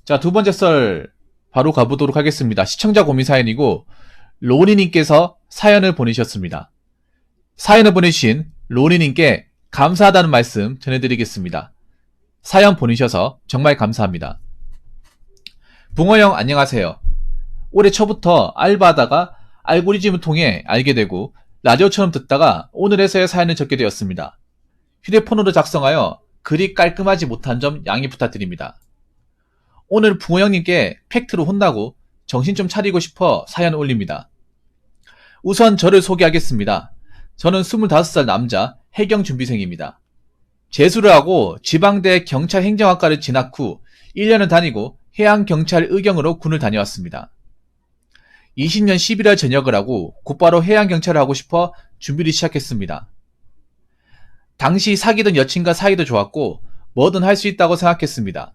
자, 두 번째 썰 바로 가보도록 하겠습니다. 시청자 고민 사연이고 로니님께서 사연을 보내주셨습니다. 사연을 보내주신 로니님께 감사하다는 말씀 전해드리겠습니다. 사연 보내셔서 정말 감사합니다. 붕어형 안녕하세요. 올해 초부터 알바하다가 알고리즘을 통해 알게 되고 라디오처럼 듣다가 오늘에서야 사연을 적게 되었습니다. 휴대폰으로 작성하여 글이 깔끔하지 못한 점 양해 부탁드립니다. 오늘 붕어형님께 팩트로 혼나고 정신 좀 차리고 싶어 사연 올립니다. 우선 저를 소개하겠습니다. 저는 25살 남자 해경준비생입니다. 재수를 하고 지방대 경찰행정학과를 진학 후 1년을 다니고 해양경찰 의경으로 군을 다녀왔습니다. 20년 11월 전역을 하고 곧바로 해양경찰을 하고 싶어 준비를 시작했습니다. 당시 사귀던 여친과 사이도 좋았고 뭐든 할 수 있다고 생각했습니다.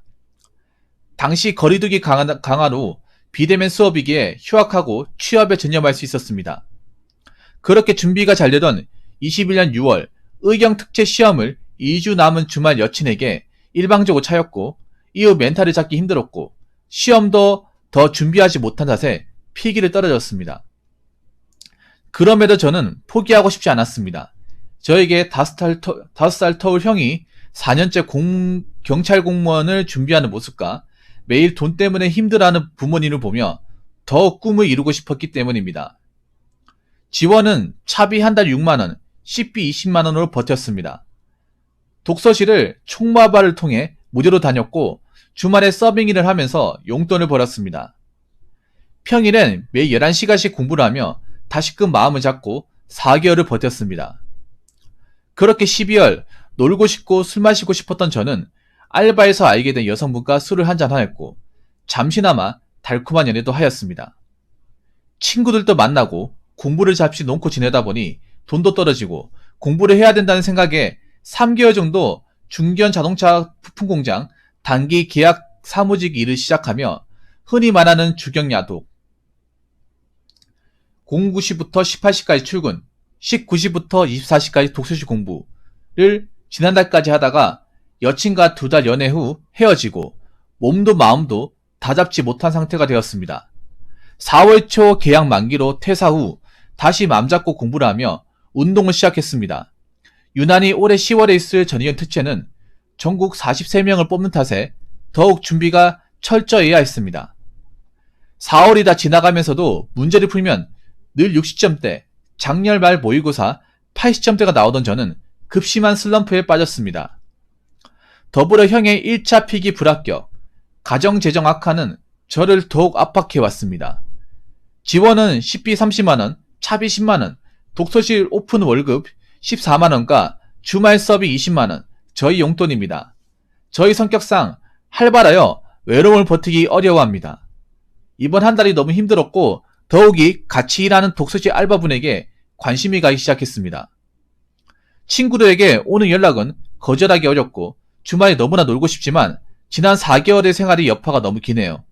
당시 거리두기 강한 후 비대면 수업이기에 휴학하고 취업에 전념할 수 있었습니다. 그렇게 준비가 잘 되던 21년 6월 의경 특채 시험을 2주 남은 주말 여친에게 일방적으로 차였고 이후 멘탈을 잡기 힘들었고 시험도 더 준비하지 못한 탓에 필기를 떨어졌습니다. 그럼에도 저는 포기하고 싶지 않았습니다. 저에게 5살 터울 형이 4년째 경찰 공무원을 준비하는 모습과 매일 돈 때문에 힘들어하는 부모님을 보며 더욱 꿈을 이루고 싶었기 때문입니다. 지원은 차비 한 달 6만원, 식비 20만원으로 버텼습니다. 독서실을 총무알바를 통해 무료로 다녔고 주말에 서빙 일을 하면서 용돈을 벌었습니다. 평일엔 매일 11시간씩 공부를 하며 다시금 마음을 잡고 4개월을 버텼습니다. 그렇게 12월 놀고 싶고 술 마시고 싶었던 저는 알바에서 알게 된 여성분과 술을 한잔하였고 잠시나마 달콤한 연애도 하였습니다. 친구들도 만나고 공부를 잠시 놓고 지내다 보니 돈도 떨어지고 공부를 해야 된다는 생각에 3개월 정도 중견 자동차 부품 공장 단기 계약 사무직 일을 시작하며 흔히 말하는 주경야독 09시부터 18시까지 출근, 19시부터 24시까지 독서실 공부를 지난달까지 하다가 여친과 2달 연애 후 헤어지고 몸도 마음도 다잡지 못한 상태가 되었습니다. 4월 초 계약 만기로 퇴사 후 다시 맘 잡고 공부를 하며 운동을 시작했습니다. 유난히 올해 10월에 있을 전의연 특채는 전국 43명을 뽑는 탓에 더욱 준비가 철저해야 했습니다. 4월이 다 지나가면서도 문제를 풀면 늘 60점대, 작년 말 모의고사 80점대가 나오던 저는 급심한 슬럼프에 빠졌습니다. 더불어 형의 1차 필기 불합격, 가정재정 악화는 저를 더욱 압박해왔습니다. 지원은 식비 30만원, 차비 10만원, 독서실 오픈 월급 14만원과 주말 서비 20만원, 저희 용돈입니다. 저희 성격상 활발하여 외로움을 버티기 어려워합니다. 이번 한 달이 너무 힘들었고 더욱이 같이 일하는 독서실 알바분에게 관심이 가기 시작했습니다. 친구들에게 오는 연락은 거절하기 어렵고 주말에 너무나 놀고 싶지만 지난 4개월의 생활의 여파가 너무 기네요.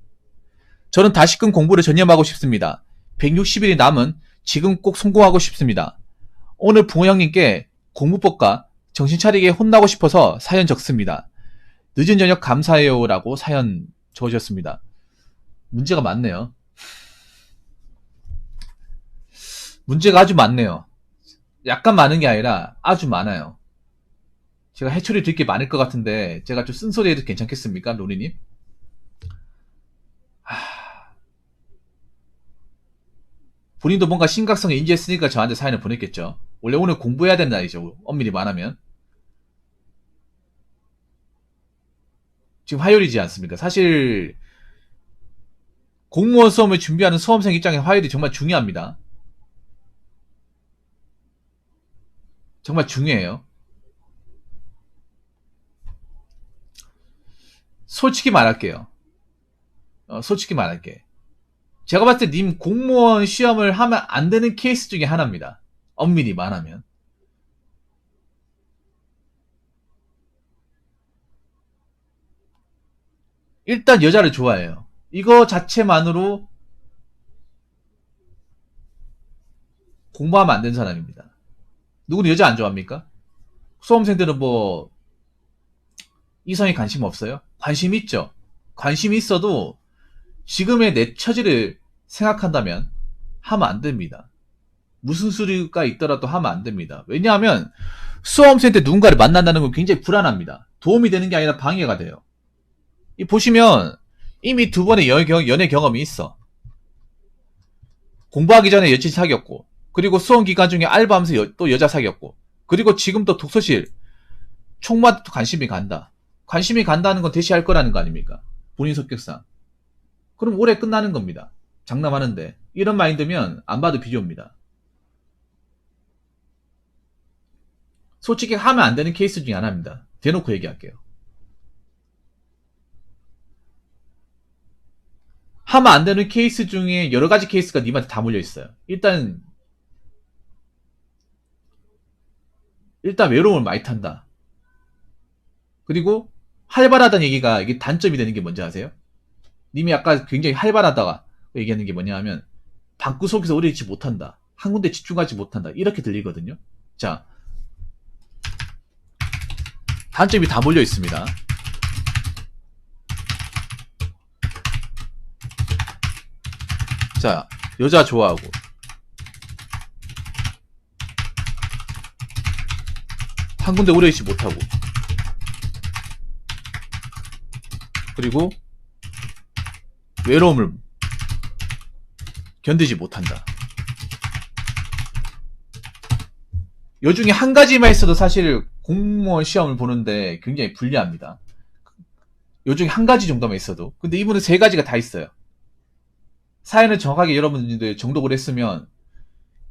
저는 다시금 공부를 전념하고 싶습니다. 160일이 남은 지금 꼭 성공하고 싶습니다. 오늘 붕어 형님께 공부법과 정신 차리게 혼나고 싶어서 사연 적습니다. 늦은 저녁 감사해요 라고 사연 적어주셨습니다. 문제가 많네요. 문제가 아주 많네요. 약간 많은 게 아니라 아주 많아요. 제가 해초리 드릴 게 많을 것 같은데 제가 좀 쓴소리 해도 괜찮겠습니까, 로리님? 본인도 뭔가 심각성을 인지했으니까 저한테 사연을 보냈겠죠. 원래 오늘 공부해야 되는 날이죠. 엄밀히 말하면. 지금 화요일이지 않습니까? 사실 공무원 수험을 준비하는 수험생 입장에서 화요일이 정말 중요합니다. 정말 중요해요. 솔직히 말할게요. 솔직히 말할게. 제가 봤을 때 님 공무원 시험을 하면 안 되는 케이스 중에 하나입니다. 엄밀히 말하면. 일단 여자를 좋아해요. 이거 자체만으로 공부하면 안 되는 사람입니다. 누구는 여자 안 좋아합니까? 수험생들은 뭐 이성에 관심 없어요? 관심 있죠. 관심이 있어도 지금의 내 처지를 생각한다면 하면 안 됩니다. 무슨 수리가 있더라도 하면 안 됩니다. 왜냐하면 수험생 때 누군가를 만난다는 건 굉장히 불안합니다. 도움이 되는 게 아니라 방해가 돼요. 이 보시면 이미 2번의 연애 경험이 있어. 공부하기 전에 여친 사귀었고, 그리고 수험 기간 중에 알바하면서 또 여자 사귀었고, 그리고 지금 또 독서실 총무한테 또 관심이 간다. 관심이 간다는 건 대시할 거라는 거 아닙니까? 본인 성격상. 그럼 올해 끝나는 겁니다. 장담하는데. 이런 마인드면 안 봐도 비교입니다. 솔직히 하면 안 되는 케이스 중에 하나입니다. 대놓고 얘기할게요. 하면 안 되는 케이스 중에 여러 가지 케이스가 님한테 다 몰려 있어요. 일단 외로움을 많이 탄다. 그리고 활발하다는 얘기가 이게 단점이 되는 게 뭔지 아세요? 님이 아까 굉장히 활발하다가 얘기하는 게 뭐냐 하면 방구석에서 오래 있지 못한다. 한 군데 집중하지 못한다. 이렇게 들리거든요. 자, 단점이 다 몰려 있습니다. 자, 여자 좋아하고, 한 군데 오래 있지 못하고, 그리고 외로움을 견디지 못한다. 요 중에 한 가지만 있어도 사실 공무원 시험을 보는데 굉장히 불리합니다. 요 중에 한 가지 정도만 있어도. 근데 이분은 3가지가 다 있어요. 사연을 정확하게 여러분들 정독을 했으면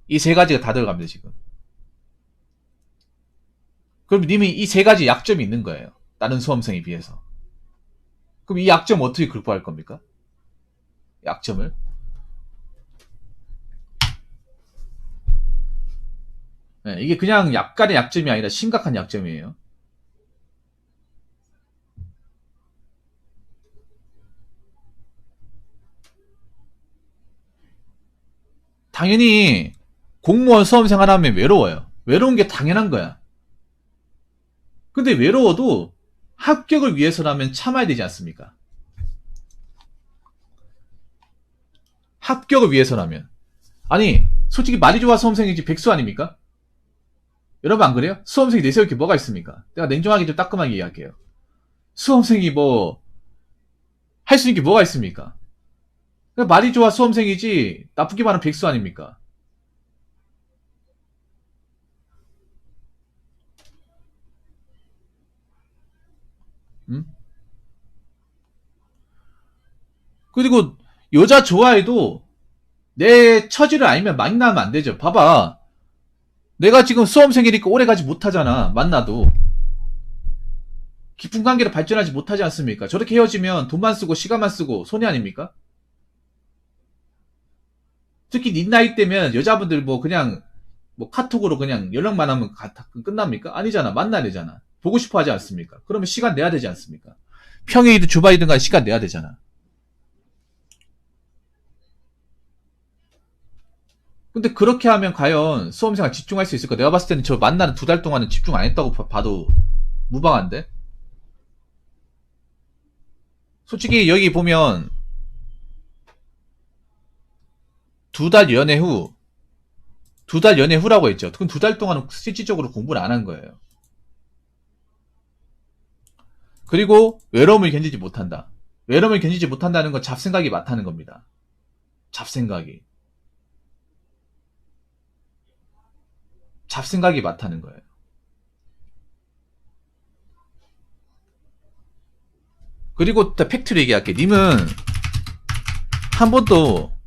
이 3가지가 다 들어갑니다, 지금. 그럼 님이 이 3가지 약점이 있는 거예요. 다른 수험생에 비해서. 그럼 이 약점 어떻게 극복할 겁니까? 약점을. 네, 이게 그냥 약간의 약점이 아니라 심각한 약점이에요. 당연히 공무원 수험생 하나면 외로워요. 외로운 게 당연한 거야. 근데 외로워도 합격을 위해서라면 참아야 되지 않습니까? 합격을 위해서라면. 아니, 솔직히 말이 좋아 수험생이지 백수 아닙니까? 여러분 안 그래요? 수험생이 내세울 게 뭐가 있습니까? 내가 냉정하게 좀 따끔하게 이야기할게요. 수험생이 뭐 할 수 있는 게 뭐가 있습니까? 말이 좋아 수험생이지 나쁘게 말하면 백수 아닙니까? 음? 그리고 여자 좋아해도 내 처지를 알면 만나면 안 되죠. 봐봐. 내가 지금 수험생이니까 오래가지 못하잖아. 만나도. 깊은 관계로 발전하지 못하지 않습니까? 저렇게 헤어지면 돈만 쓰고 시간만 쓰고 손해 아닙니까? 특히 니 나이 때면 여자분들 뭐 그냥 뭐 카톡으로 그냥 연락만 하면 끝납니까? 아니잖아. 만나야 되잖아. 보고 싶어 하지 않습니까? 그러면 시간 내야 되지 않습니까? 평일이든 주말이든 간에 시간 내야 되잖아. 근데 그렇게 하면 과연 수험생활 집중할 수 있을까? 내가 봤을 때는 저 만나는 2달 동안은 집중 안 했다고 봐도 무방한데? 솔직히 여기 보면 2달 연애 후, 2달 연애 후라고 했죠. 그럼 2달 동안은 실질적으로 공부를 안 한 거예요. 그리고 외로움을 견디지 못한다. 외로움을 견디지 못한다는 건 잡생각이 많다는 겁니다. 잡생각이. 잡생각이 많다는 거예요. 그리고 또 팩트를 얘기할게. 님은 한 번도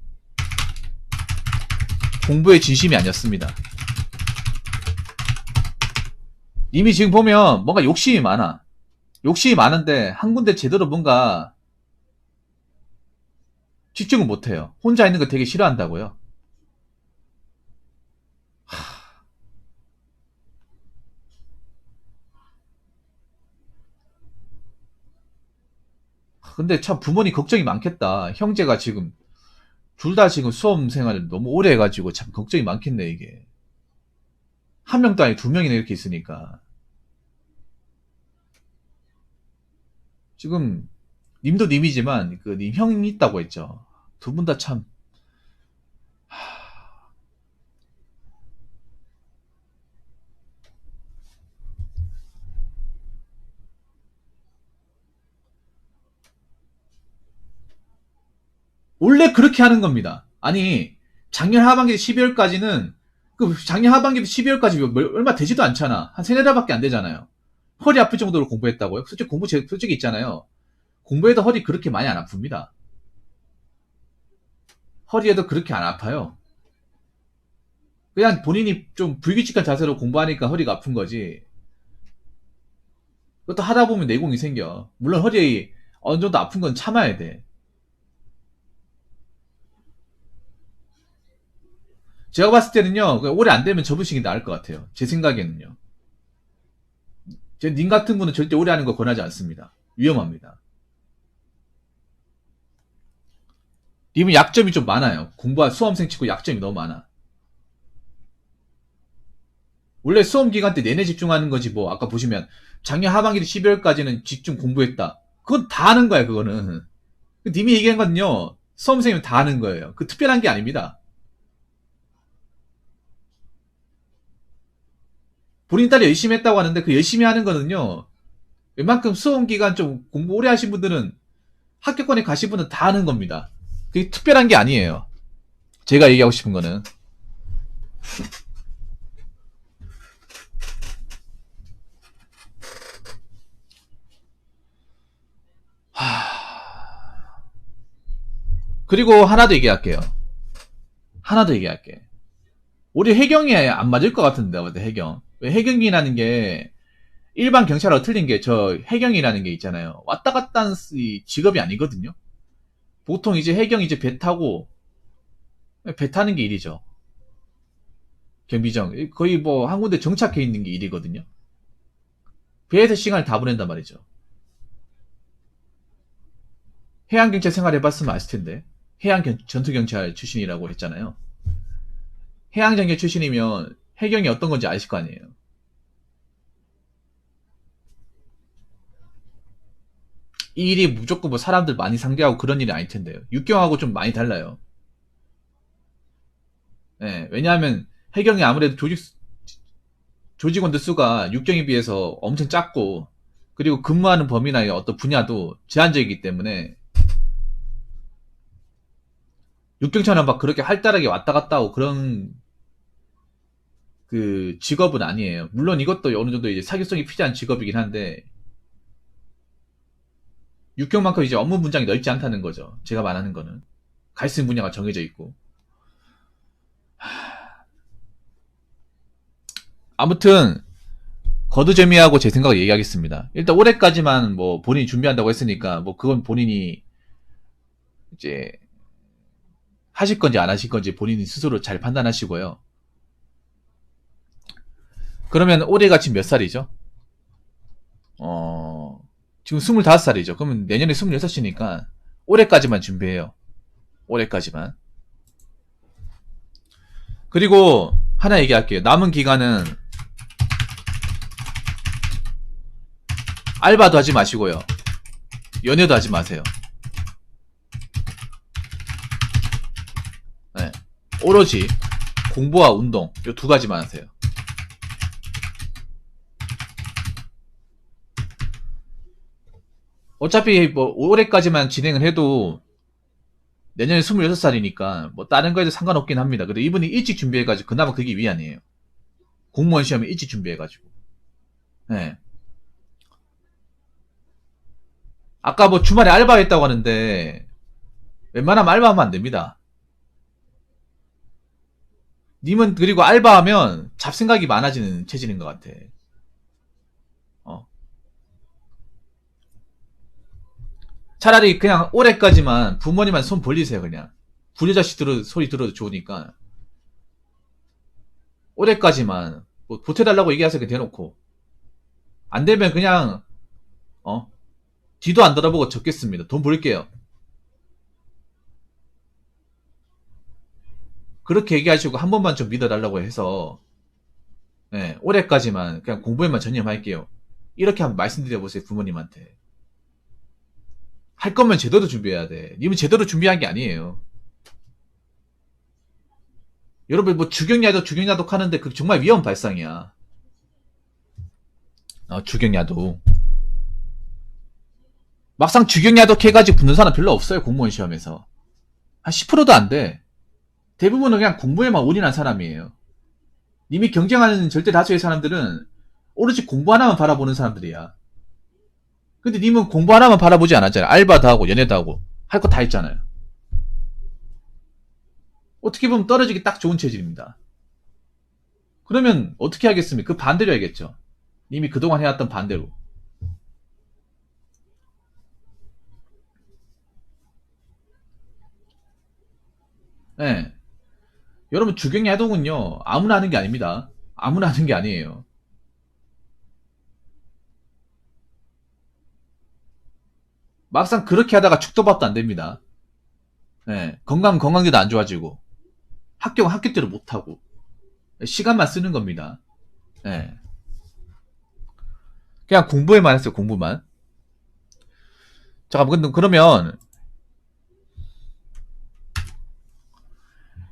공부에 진심이 아니었습니다. 님이 지금 보면 뭔가 욕심이 많아. 욕심이 많은데 한 군데 제대로 뭔가 집중을 못해요. 혼자 있는 거 되게 싫어한다고요. 근데 참 부모님 걱정이 많겠다. 형제가 지금 둘 다 지금 수험 생활을 너무 오래 해가지고 참 걱정이 많겠네 이게. 한 명도 아니고 2명이나 이렇게 있으니까. 지금 님도 님이지만 그 님 형이 있다고 했죠. 두 분 다 참. 원래 그렇게 하는 겁니다. 아니, 작년 하반기 12월까지는, 그 작년 하반기 12월까지 얼마 되지도 않잖아. 한 세네 달밖에 안 되잖아요. 허리 아플 정도로 공부했다고요? 솔직히 있잖아요. 공부해도 허리 그렇게 많이 안 아픕니다. 허리에도 그렇게 안 아파요. 그냥 본인이 좀 불규칙한 자세로 공부하니까 허리가 아픈 거지. 그것도 하다 보면 내공이 생겨. 물론 허리 어느 정도 아픈 건 참아야 돼. 제가 봤을 때는요, 오래 안 되면 접으시는 게 나을 것 같아요. 제 생각에는요. 님 같은 분은 절대 오래 하는 거 권하지 않습니다. 위험합니다. 님은 약점이 좀 많아요. 수험생 치고 약점이 너무 많아. 원래 수험 기간 때 내내 집중하는 거지 뭐 아까 보시면 작년 하반기 12월까지는 집중 공부했다. 그건 다 하는 거야 그거는. 님이 얘기한 건요. 수험생이면 다 하는 거예요. 그 특별한 게 아닙니다. 본인 딸이 열심히 했다고 하는데 그 열심히 하는 거는요. 웬만큼 수험 기간 좀 공부 오래 하신 분들은 합격권에 가신 분은 다 하는 겁니다. 그게 특별한 게 아니에요. 제가 얘기하고 싶은 거는. 그리고 하나 더 얘기할게요. 하나 더 얘기할게. 우리 해경이 안 맞을 것 같은데, 해경. 왜 해경이라는 게, 일반 경찰하고 틀린 게, 저 해경이라는 게 있잖아요. 왔다 갔다 하는 직업이 아니거든요. 보통 이제 해경 이제 배 타고, 배 타는 게 일이죠. 경비정. 거의 뭐, 한 군데 정착해 있는 게 일이거든요. 배에서 시간을 다 보낸단 말이죠. 해양경찰 생활 해봤으면 아실 텐데. 전투경찰 출신이라고 했잖아요. 해양경찰 출신이면 해경이 어떤 건지 아실 거 아니에요. 이 일이 무조건 뭐 사람들 많이 상대하고 그런 일이 아닐 텐데요. 육경하고 좀 많이 달라요. 예, 왜냐하면 해경이 아무래도 조직원들 수가 육경에 비해서 엄청 작고, 그리고 근무하는 범위나 어떤 분야도 제한적이기 때문에 육경처럼 막 그렇게 활달하게 왔다 갔다 하고 그런 그 직업은 아니에요. 물론 이것도 어느 정도 이제 사교성이 필요한 직업이긴 한데 육경만큼 이제 업무 분장이 넓지 않다는 거죠. 제가 말하는 거는 갈 수 있는 분야가 정해져 있고. 아무튼 거두절미하고 제 생각을 얘기하겠습니다. 일단 올해까지만 뭐 본인이 준비한다고 했으니까 뭐 그건 본인이 이제 하실 건지 안 하실 건지 본인이 스스로 잘 판단하시고요. 그러면 올해가 지금 몇 살이죠? 지금 25살이죠. 그러면 내년에 26이니까 올해까지만 준비해요. 올해까지만. 그리고 하나 얘기할게요. 남은 기간은 알바도 하지 마시고요. 연애도 하지 마세요. 네. 오로지 공부와 운동 이 두 가지만 하세요. 어차피 뭐 올해까지만 진행을 해도 내년에 26살이니까 뭐 다른 거에도 상관없긴 합니다. 근데 이분이 일찍 준비해가지고 그나마 그게 위안이에요. 공무원 시험에 일찍 준비해가지고. 네. 아까 뭐 주말에 알바했다고 하는데 웬만하면 알바하면 안 됩니다. 님은 그리고 알바하면 잡생각이 많아지는 체질인 것 같아. 어. 차라리 그냥 올해까지만 부모님한테 손 벌리세요, 그냥. 부녀자식 소리 들어도 좋으니까. 올해까지만 뭐 보태달라고 얘기하세요, 그냥 대놓고. 안 되면 그냥 어 뒤도 안 돌아보고 적겠습니다. 돈 벌게요. 그렇게 얘기하시고 한 번만 좀 믿어달라고 해서 네, 올해까지만 그냥 공부에만 전념할게요. 이렇게 한번 말씀드려보세요, 부모님한테. 할 거면 제대로 준비해야 돼. 님은 제대로 준비한 게 아니에요. 여러분 뭐 주경야독 하는데 그 정말 위험 발상이야. 주경야독. 막상 주경야독 해가지고 붙는 사람 별로 없어요. 공무원 시험에서. 한 10%도 안 돼. 대부분은 그냥 공부에만 올인한 사람이에요. 님이 경쟁하는 절대 다수의 사람들은 오로지 공부 하나만 바라보는 사람들이야. 근데 님은 공부 하나만 바라보지 않았잖아요. 알바도 하고 연애도 하고 할 거 다 했잖아요. 어떻게 보면 떨어지기 딱 좋은 체질입니다. 그러면 어떻게 하겠습니까? 그 반대로 해야겠죠. 님이 그동안 해왔던 반대로. 네. 여러분 주경야독은요 아무나 하는 게 아닙니다. 아무나 하는 게 아니에요. 막상 그렇게 하다가 죽도밥도 안 됩니다. 네. 건강대도 안 좋아지고 학교대로 못하고 시간만 쓰는 겁니다. 네. 그냥 공부에만 했어요. 공부만. 잠깐만 그러면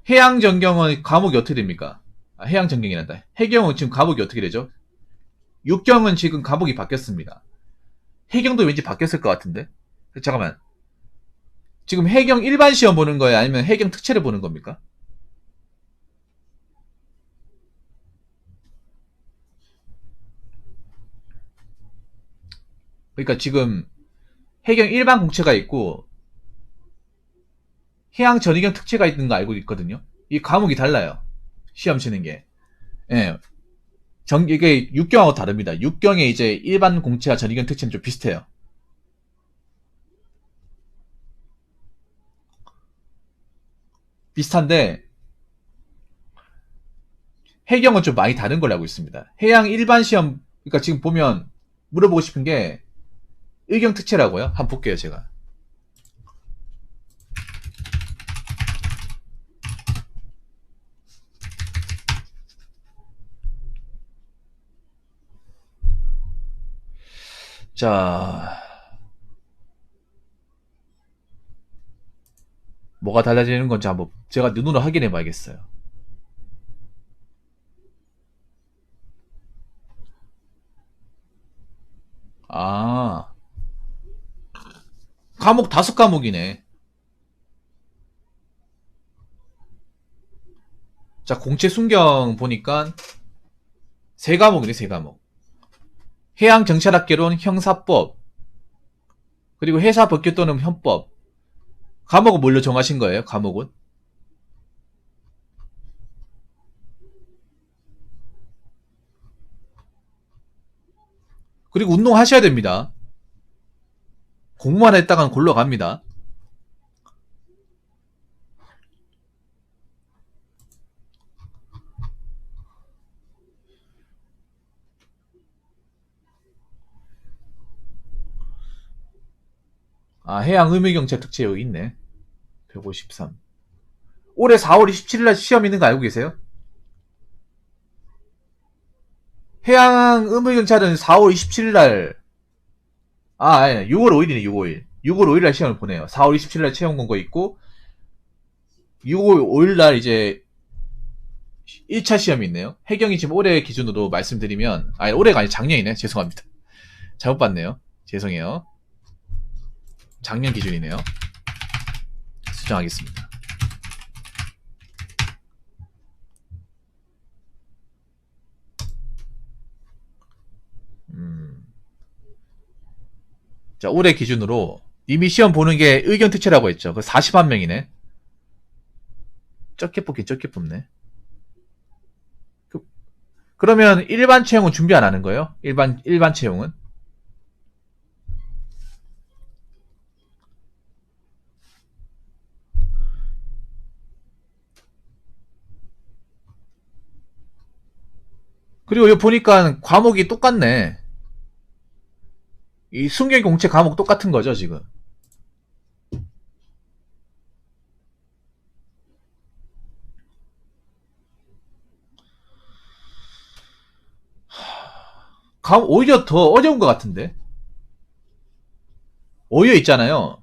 해양전경은 과목이 어떻게 됩니까? 해양전경이란다. 해경은 지금 과목이 어떻게 되죠? 육경은 지금 과목이 바뀌었습니다. 해경도 왠지 바뀌었을 것 같은데? 잠깐만. 지금 해경 일반 시험 보는 거예요? 아니면 해경 특채를 보는 겁니까? 그러니까 지금 해경 일반 공채가 있고 해양 전위경 특채가 있는 거 알고 있거든요. 이 과목이 달라요. 시험 치는 게. 예. 이게 육경하고 다릅니다. 육경에 이제 일반 공채와 전위경 특채는 좀 비슷해요. 비슷한데 해경은 좀 많이 다른 걸로 알고 있습니다. 해양 일반 시험, 그러니까 지금 보면 물어보고 싶은 게 의경 특채라고요? 한번 볼게요, 제가. 자, 뭐가 달라지는 건지 한번 제가 눈으로 확인해 봐야겠어요. 아, 과목 5과목이네. 자, 공채 순경 보니까 3과목이네, 3과목. 해양정찰학개론, 형사법, 그리고 회사법규 또는 형법. 과목은 뭘로 정하신 거예요, 과목은? 그리고 운동하셔야 됩니다. 공부만 했다간 골로 갑니다. 해양의무경찰 특채 여기 있네. 153. 올해 4월 27일날 시험 있는 거 알고 계세요? 해양의무경찰은 4월 27일날, 아니, 6월 5일이네, 6월 5일. 6월 5일날 시험을 보내요. 4월 27일날 채용 공고 있고, 6월 5일날 이제 1차 시험이 있네요. 해경이 지금 올해 기준으로 말씀드리면, 올해가 아니 작년이네. 죄송합니다. 잘못 봤네요. 죄송해요. 작년 기준이네요. 수정하겠습니다. 자, 올해 기준으로 이미 시험 보는 게 의견 특채라고 했죠. 그 40만 명이네. 적게 뽑네. 그러면 일반 채용은 준비 안 하는 거예요? 일반 채용은? 그리고 여기 보니까 과목이 똑같네. 이 순경 공채 과목 똑같은 거죠, 지금. 오히려 더 어려운 것 같은데? 오히려 있잖아요.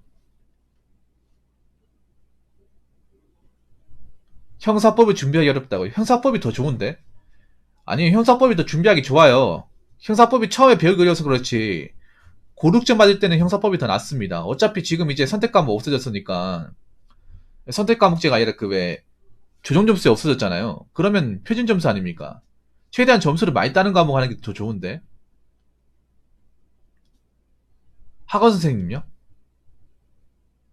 형사법을 준비하기 어렵다고. 형사법이 더 좋은데? 아니, 형사법이 더 준비하기 좋아요. 형사법이 처음에 배우기 어려서 그렇지. 고득점 받을 때는 형사법이 더 낫습니다. 어차피 지금 이제 선택 과목 없어졌으니까. 선택 과목제가 아니라 그 왜 조정 점수에 없어졌잖아요. 그러면 표준 점수 아닙니까? 최대한 점수를 많이 따는 과목 하는 게 더 좋은데. 학원 선생님요?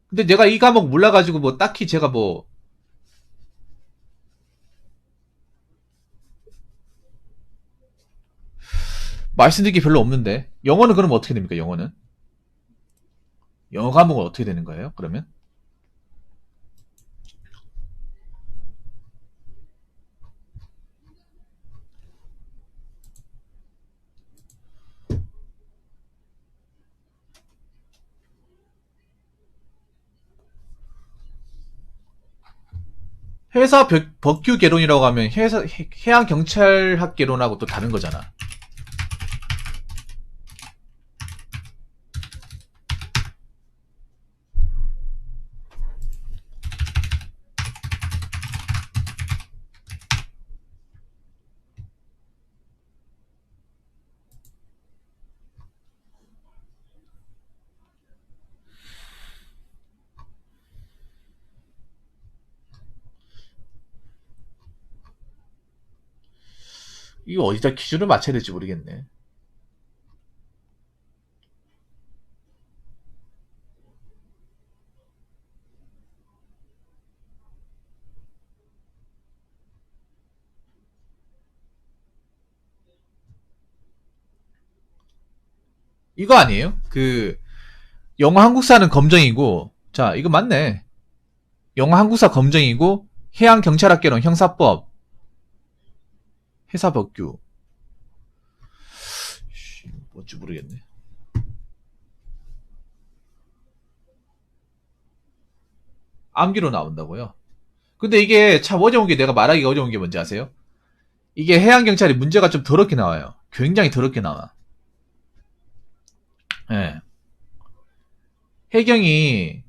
근데 내가 이 과목 몰라가지고 뭐 딱히 제가 뭐 말씀드릴 게 별로 없는데. 영어는 그럼 어떻게 됩니까? 영어는? 영어 과목은 어떻게 되는 거예요? 그러면? 회사 법규 개론이라고 하면 해양 경찰학 개론하고 또 다른 거잖아. 이거 어디다 기준을 맞춰야 될지 모르겠네. 이거 아니에요? 그 영어 한국사는 검정이고, 자 이거 맞네. 영어 한국사 검정이고 해양 경찰학 개론 형사법 회사 법규. 뭔지 모르겠네. 암기로 나온다고요? 근데 이게 참 어려운 게 내가 말하기가 어려운 게 뭔지 아세요? 이게 해양 경찰이 문제가 좀 더럽게 나와요. 굉장히 더럽게 나와. 예. 해경이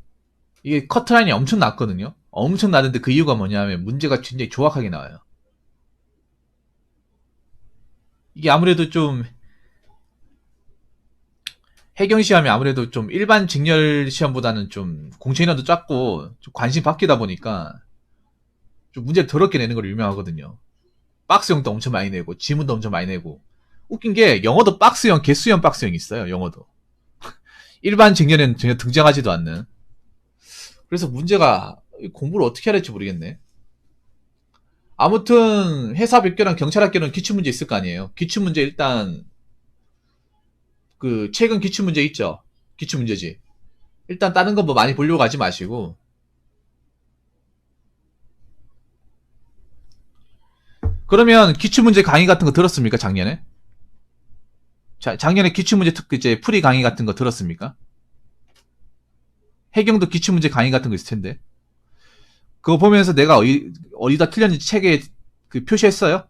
이게 커트라인이 엄청 낮거든요. 엄청 낮은데 그 이유가 뭐냐면 문제가 굉장히 조악하게 나와요. 이게 아무래도 좀 해경 시험이 아무래도 좀 일반 직렬 시험보다는 좀 공채 인원도 작고 좀 관심 받기다 보니까 좀 문제를 더럽게 내는 걸 유명하거든요. 박스형도 엄청 많이 내고 지문도 엄청 많이 내고. 웃긴 게 영어도 박스형, 개수형 박스형이 있어요. 영어도. 일반 직렬에는 전혀 등장하지도 않는. 그래서 문제가 공부를 어떻게 해야 될지 모르겠네. 아무튼 회사 백교랑 경찰 학교는 기출문제 있을 거 아니에요. 기출문제 일단 그 최근 기출문제 있죠. 기출문제지. 일단 다른 거 뭐 많이 보려고 하지 마시고. 그러면 기출문제 강의 같은 거 들었습니까? 작년에? 작년에 기출문제 이제 풀이 강의 같은 거 들었습니까? 해경도 기출문제 강의 같은 거 있을 텐데. 그거 보면서 내가 어디다 틀렸는지 책에 그 표시했어요?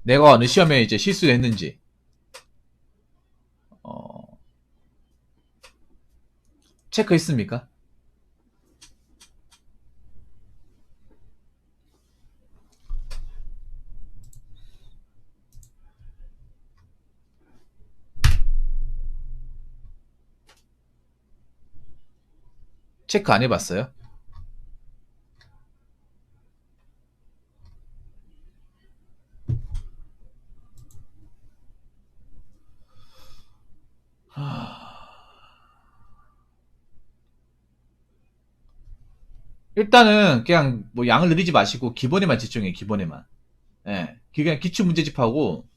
내가 어느 시험에 이제 실수를 했는지. 어, 체크했습니까? 체크 안 해봤어요? 일단은 그냥 뭐 양을 늘리지 마시고 기본에만 집중해. 기본에만. 예. 그냥 기출 문제집하고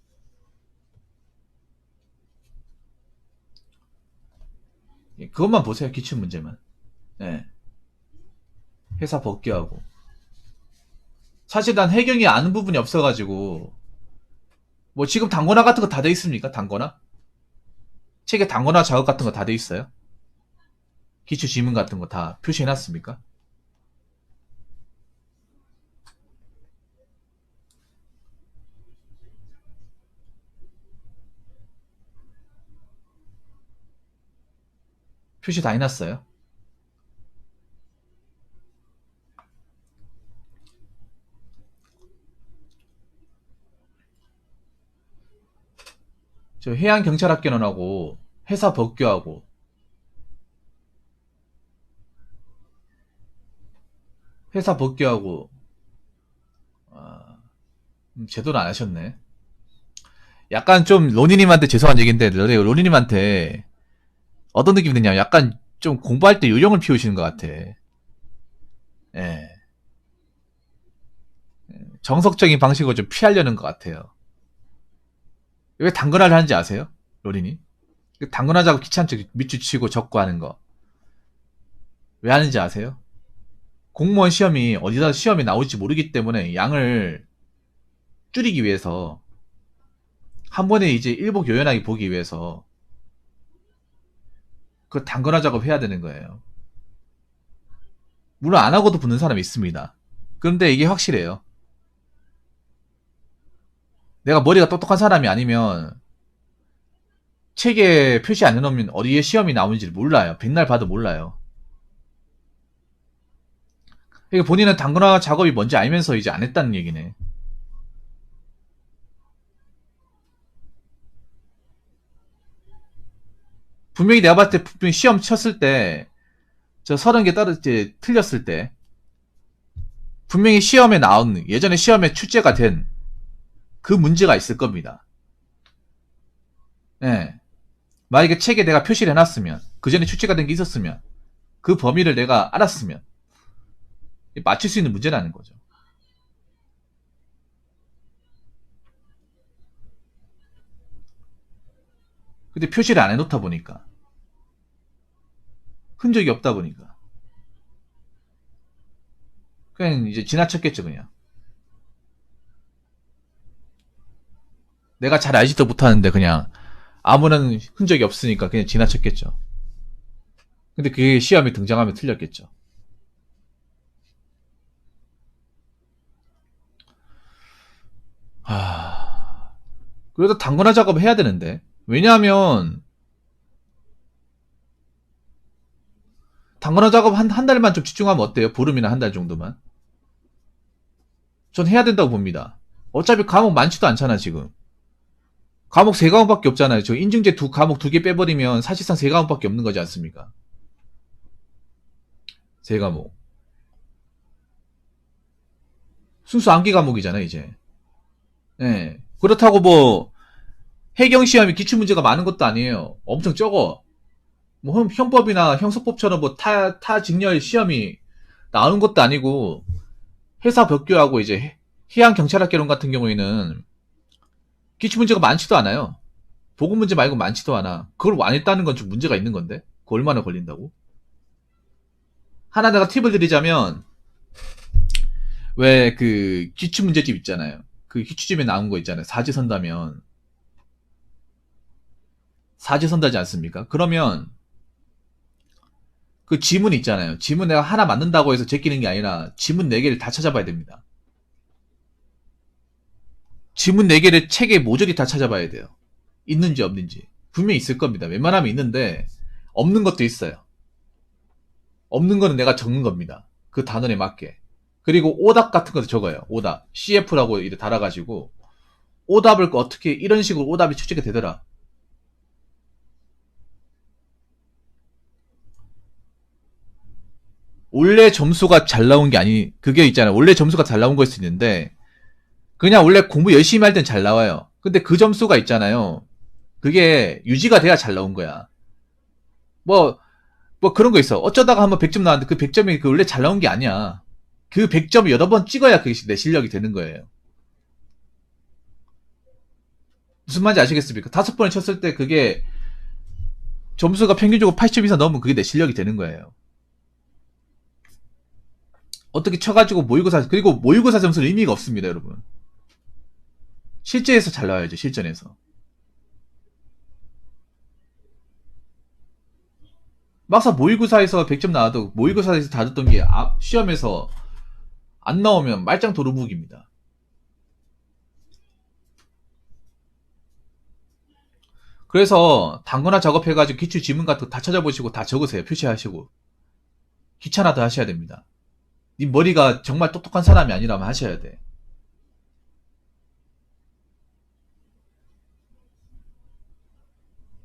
그것만 보세요. 기출 문제만. 예. 회사 복귀하고. 사실 난 해경이 아는 부분이 없어가지고 뭐 지금 단권화 같은 거 다 돼 있습니까? 단권화? 책에 단권화 작업 같은 거 다 돼 있어요? 기출 지문 같은 거 다 표시해놨습니까? 표시 다 해놨어요? 저 해양경찰학교원하고 회사 법규하고 회사 법규하고 아, 제대로 안 하셨네. 약간 좀 로니님한테 죄송한 얘기인데 로니님한테 어떤 느낌이 드냐? 약간 좀 공부할 때 요령을 피우시는 것 같아. 예. 정석적인 방식으로 좀 피하려는 것 같아요. 왜 당근화를 하는지 아세요? 로리니? 당근화자고 귀찮죠. 밑줄 치고 적고 하는 거. 왜 하는지 아세요? 공무원 시험이 어디다 시험이 나올지 모르기 때문에 양을 줄이기 위해서 한 번에 이제 일복 요연하게 보기 위해서 그 당근화 작업 해야 되는 거예요. 물론 안 하고도 붙는 사람이 있습니다. 그런데 이게 확실해요. 내가 머리가 똑똑한 사람이 아니면 책에 표시 안 해놓으면 어디에 시험이 나오는지 몰라요. 백날 봐도 몰라요. 그러니까 본인은 당근화 작업이 뭔지 알면서 이제 안 했다는 얘기네. 분명히 내가 봤을 때 분명히 시험 쳤을 때 저 30개 이제 틀렸을 때 분명히 시험에 나온 예전에 시험에 출제가 된 그 문제가 있을 겁니다. 예. 만약에 책에 내가 표시를 해놨으면 그 전에 출제가 된 게 있었으면 그 범위를 내가 알았으면 맞출 수 있는 문제라는 거죠. 근데 표시를 안 해놓다 보니까 흔적이 없다 보니까 그냥 이제 지나쳤겠죠. 그냥 내가 잘 알지도 못하는데 그냥 아무런 흔적이 없으니까 그냥 지나쳤겠죠. 근데 그게 시험에 등장하면 틀렸겠죠. 그래도 당근화 작업을 해야 되는데 왜냐하면 당근화 작업 한 달만 좀 집중하면 어때요? 보름이나 한 달 정도만. 전 해야 된다고 봅니다. 어차피 과목 많지도 않잖아 지금. 과목 3과목밖에 없잖아요. 저 인증제 과목 2개 빼버리면 사실상 3과목밖에 없는 거지 않습니까? 3과목. 순수 암기 과목이잖아요 이제. 예. 그렇다고 뭐 해경시험이 기출문제가 많은 것도 아니에요. 엄청 적어. 뭐 형법이나 형사법처럼 뭐 타직렬 시험이 나오는 것도 아니고 회사 법규하고 이제 해양경찰학개론 같은 경우에는 기출문제가 많지도 않아요. 보고문제 말고 많지도 않아. 그걸 안 했다는 건 좀 문제가 있는 건데 그 얼마나 걸린다고? 하나 내가 팁을 드리자면 왜 그 기출문제집 있잖아요. 그 기출집에 나온 거 있잖아요. 사지선다면 사지선다지 않습니까? 그러면 그 지문 있잖아요. 지문 내가 하나 맞는다고 해서 제끼는 게 아니라 지문 4개를 다 찾아봐야 됩니다. 지문 4개를 책에 모조리 다 찾아봐야 돼요. 있는지 없는지. 분명히 있을 겁니다. 웬만하면 있는데 없는 것도 있어요. 없는 거는 내가 적는 겁니다. 그 단원에 맞게. 그리고 오답 같은 것도 적어요. 오답. CF라고 이렇게 달아가지고 오답을 어떻게 이런 식으로 오답이 출제가 되더라. 원래 점수가 잘 나온 게 아니 그게 있잖아요. 원래 점수가 잘 나온 걸 수 있는데 그냥 원래 공부 열심히 할 땐 잘 나와요. 근데 그 점수가 있잖아요. 그게 유지가 돼야 잘 나온 거야. 뭐, 뭐 그런 거 있어. 어쩌다가 한번 100점 나왔는데 그 100점이 그 원래 잘 나온 게 아니야. 그 100점을 여러 번 찍어야 그게 내 실력이 되는 거예요. 무슨 말인지 아시겠습니까? 5번을 쳤을 때 그게 점수가 평균적으로 80점 이상 넘으면 그게 내 실력이 되는 거예요. 어떻게 쳐가지고 모의고사, 그리고 모의고사 점수는 의미가 없습니다, 여러분. 실제에서 잘 나와야죠, 실전에서. 막상 모의고사에서 100점 나와도 모의고사에서 다뤘던 게 시험에서 안 나오면 말짱 도루묵입니다. 그래서 당근화 작업해가지고 기출 지문 같은 거 다 찾아보시고 다 적으세요. 표시하시고. 귀찮아도 하셔야 됩니다. 네 머리가 정말 똑똑한 사람이 아니라면 하셔야 돼.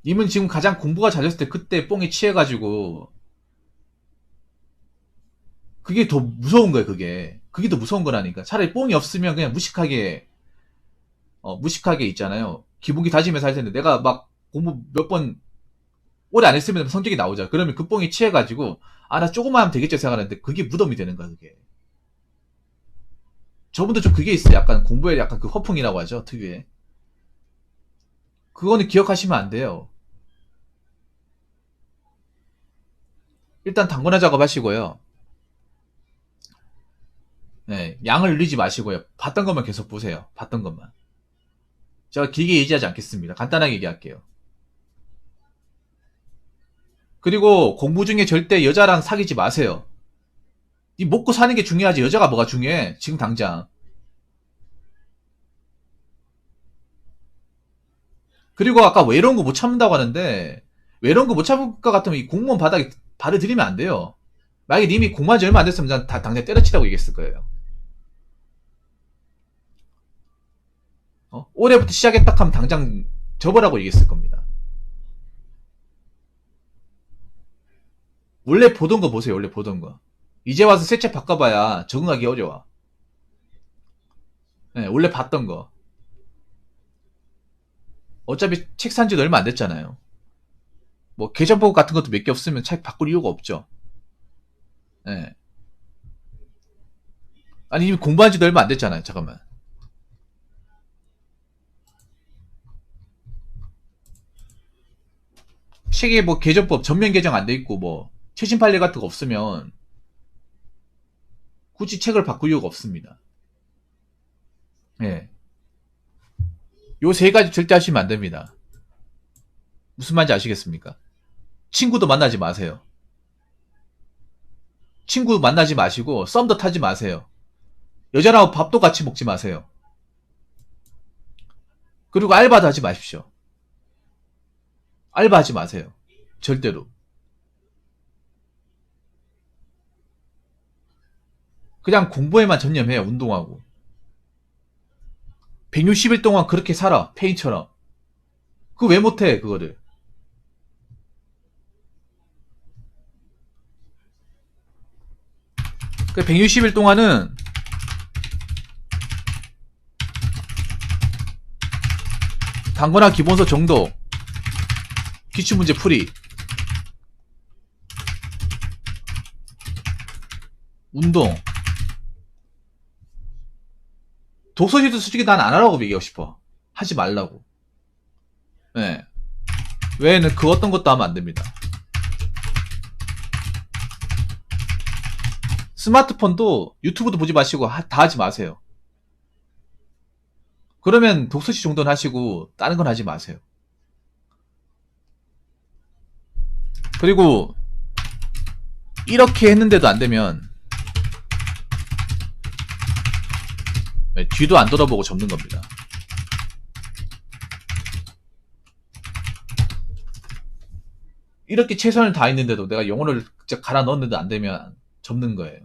님은 지금 가장 공부가 잘했을 때 그때 뽕에 취해가지고 그게 더 무서운 거예요. 그게 더 무서운 거라니까. 차라리 뽕이 없으면 그냥 무식하게 있잖아요. 기본기 다지면서 할 텐데 내가 막 공부 몇 번 오래 안 했으면 성적이 나오자. 그러면 그 뽕이 취해가지고 나 조금만 하면 되겠지 생각하는데 그게 무덤이 되는 거야. 그게. 저분도 좀 그게 있어요. 약간 공부에 약간 그 허풍이라고 하죠. 특유의. 그거는 기억하시면 안 돼요. 일단 단권화 작업하시고요. 네, 양을 늘리지 마시고요. 봤던 것만 계속 보세요. 봤던 것만. 제가 길게 얘기하지 않겠습니다. 간단하게 얘기할게요. 그리고 공부 중에 절대 여자랑 사귀지 마세요. 니 먹고 사는 게 중요하지 여자가 뭐가 중요해? 지금 당장. 그리고 아까 외로운 거 못 참는다고 하는데 외로운 거 못 참을 것 같으면 이 공무원 바닥에 발을 들이면 안 돼요. 만약에 님이 공부한 지 얼마 안 됐으면 난 당장 때려치라고 얘기했을 거예요. 올해부터 시작했다 하면 당장 접으라고 얘기했을 겁니다. 원래 보던 거 보세요. 원래 보던 거. 이제 와서 새 책 바꿔봐야 적응하기 어려워. 네, 원래 봤던 거. 어차피 책 산지 얼마 안 됐잖아요. 뭐 계절법 같은 것도 몇 개 없으면 책 바꿀 이유가 없죠. 네. 아니 이미 공부한 지도 얼마 안 됐잖아요. 잠깐만. 책에 뭐 개정법 전면 개정 안 돼 있고 뭐 최신 판례 같은 거 없으면 굳이 책을 바꿀 이유가 없습니다. 예. 요 세 가지 절대 하시면 안 됩니다. 무슨 말인지 아시겠습니까? 친구도 만나지 마세요. 친구 만나지 마시고 썸도 타지 마세요. 여자랑 밥도 같이 먹지 마세요. 그리고 알바도 하지 마십시오. 알바하지 마세요. 절대로. 그냥 공부에만 전념해요. 운동하고. 160일 동안 그렇게 살아. 페인처럼. 그거 왜 못해 그거를. 그 160일 동안은 단거나 기본서 정도 기출문제 풀이 운동 독서실도 솔직히 난 안 하라고 얘기하고 싶어. 하지 말라고. 네. 외에는 그 어떤 것도 하면 안 됩니다. 스마트폰도 유튜브도 보지 마시고 다 하지 마세요. 그러면 독서실 정도는 하시고 다른 건 하지 마세요. 그리고 이렇게 했는데도 안 되면 뒤도 안 돌아보고 접는 겁니다. 이렇게 최선을 다했는데도 내가 영어를 갈아 넣었는데 안 되면 접는 거예요.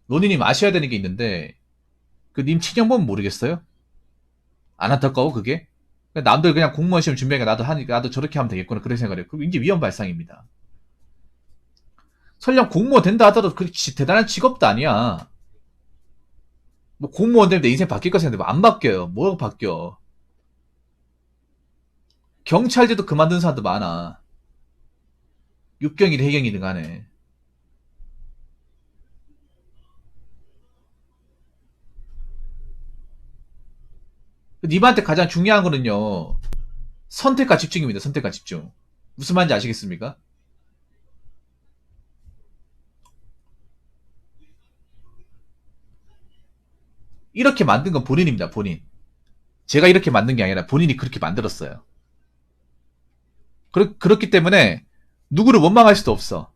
노니님 아셔야 되는 게 있는데 그 님 친형 보면 모르겠어요? 안 안타까워 그게? 남들 그냥 공무원 시험 준비하니까 나도 저렇게 하면 되겠구나 그렇게 생각해요. 그럼 이제 위험 발상입니다. 설령 공무원 된다 하더라도 그렇게 대단한 직업도 아니야. 뭐 공무원 되면 내 인생 바뀔 거 생각해. 안 바뀌어요. 뭐가 바뀌어. 경찰대도 그만둔 사람도 많아. 육경이든 해경이든 간에. 님한테 가장 중요한 거는요. 선택과 집중입니다. 선택과 집중. 무슨 말인지 아시겠습니까? 이렇게 만든 건 본인입니다. 본인. 제가 이렇게 만든 게 아니라 본인이 그렇게 만들었어요. 그렇기 때문에 누구를 원망할 수도 없어.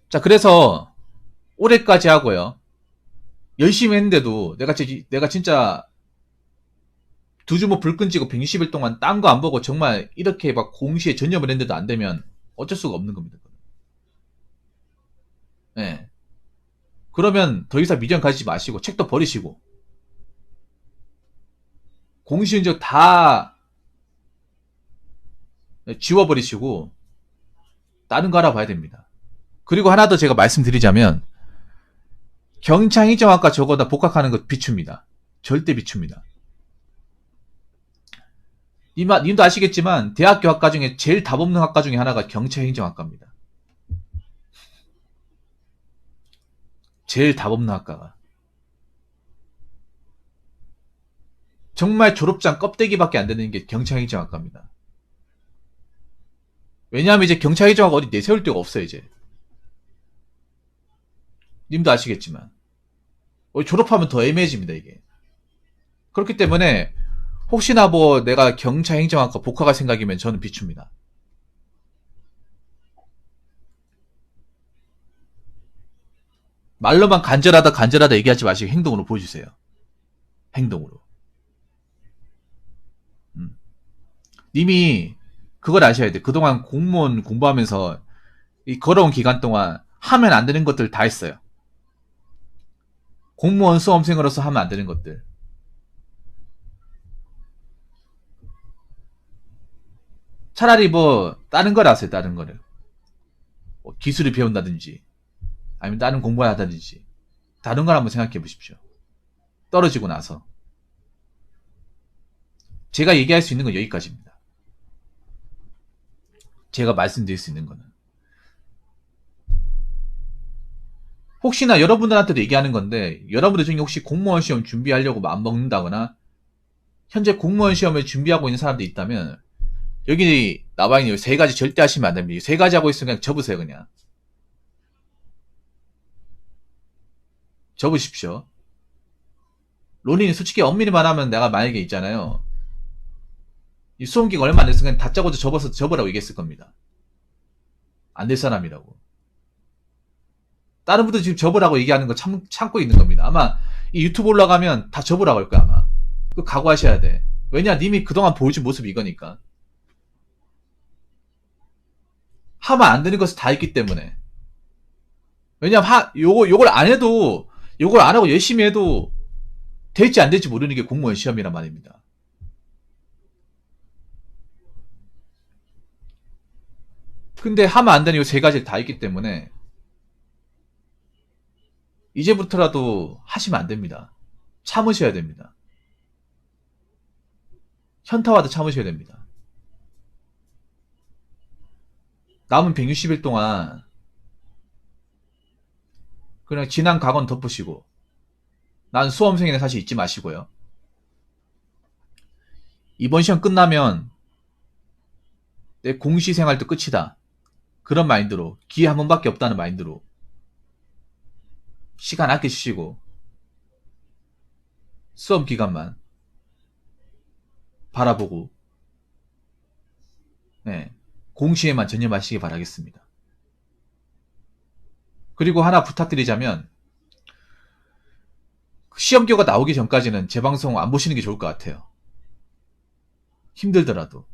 자, 그래서 올해까지 하고요. 열심히 했는데도 내가 진짜 두 주먹 불 끈지고 160일 동안 딴 거 안 보고 정말 이렇게 막 공시에 전념을 했는데도 안 되면 어쩔 수가 없는 겁니다. 네. 그러면 더 이상 미련 가지지 마시고 책도 버리시고 공시인적 다 지워버리시고 다른 거 알아봐야 됩니다. 그리고 하나 더 제가 말씀드리자면 경창행정학과 저거다 복학하는 거 비춥니다. 절대 비춥니다. 님도 아시겠지만 대학교 학과 중에 제일 답 없는 학과 중에 하나가 경찰행정학과입니다. 제일 답 없는 학과가. 정말 졸업장 껍데기밖에 안 되는 게 경찰행정학과입니다. 왜냐하면 이제 경찰행정학과 어디 내세울 데가 없어요, 이제. 님도 아시겠지만. 졸업하면 더 애매해집니다, 이게. 그렇기 때문에 혹시나 뭐 내가 경찰행정학과 복학할 생각이면 저는 비춥니다. 말로만 간절하다 얘기하지 마시고 행동으로 보여주세요. 행동으로. 님이 그걸 아셔야 돼. 그동안 공무원 공부하면서 이 걸어온 기간 동안 하면 안 되는 것들 다 했어요. 공무원 수험생으로서 하면 안 되는 것들. 차라리 뭐 다른 걸 하세요. 다른 거를. 뭐 기술을 배운다든지 아니면 다른 공부를 하다든지 다른 걸 한번 생각해 보십시오. 떨어지고 나서. 제가 얘기할 수 있는 건 여기까지입니다. 제가 말씀드릴 수 있는 거는. 혹시나 여러분들한테도 얘기하는 건데 여러분들 중에 혹시 공무원 시험 준비하려고 마음먹는다거나 현재 공무원 시험을 준비하고 있는 사람들이 있다면 여기 나와 있는 세 가지 절대 하시면 안 됩니다. 세 가지 하고 있으면 그냥 접으세요. 그냥. 접으십시오. 론인이 솔직히 엄밀히 말하면 내가 만약에 있잖아요. 이 수험기가 얼마 안 됐으면 그냥 다짜고짜 접어서 접으라고 얘기했을 겁니다. 안 될 사람이라고. 다른 분들 지금 접으라고 얘기하는 거 참고 있는 겁니다. 아마 이 유튜브 올라가면 다 접으라고 할 거야 아마. 그거 각오하셔야 돼. 왜냐 님이 그동안 보여준 모습이 이거니까. 하면 안 되는 것을 다 했기 때문에. 왜냐면 요걸 안 해도 요걸 안 하고 열심히 해도 될지 안 될지 모르는 게 공무원 시험이란 말입니다. 근데 하면 안 되는 요 세 가지를 다 했기 때문에 이제부터라도 하시면 안 됩니다. 참으셔야 됩니다. 현타와도 참으셔야 됩니다. 남은 160일 동안 그냥 지난 과거는 덮으시고 난 수험생이네 사실 잊지 마시고요. 이번 시험 끝나면 내 공시 생활도 끝이다. 그런 마인드로 기회 한 번밖에 없다는 마인드로 시간 아끼시고 수험 기간만 바라보고 네, 공시에만 전념하시기 바라겠습니다. 그리고 하나 부탁드리자면 시험결과 나오기 전까지는 제 방송 안 보시는 게 좋을 것 같아요. 힘들더라도.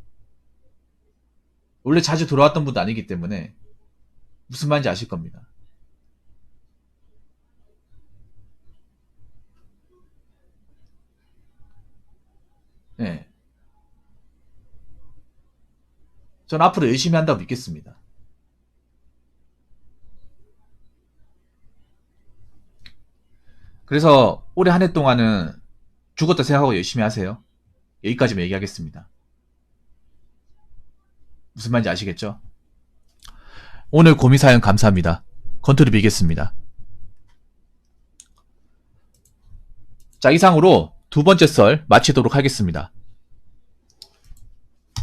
원래 자주 돌아왔던 분도 아니기 때문에 무슨 말인지 아실 겁니다. 네. 전 앞으로 열심히 한다고 믿겠습니다. 그래서 올해 한 해 동안은 죽었다 생각하고 열심히 하세요. 여기까지만 얘기하겠습니다. 무슨 말인지 아시겠죠? 오늘 고민사연 감사합니다. 건투를 빌겠습니다. 자, 이상으로 두 번째 썰 마치도록 하겠습니다.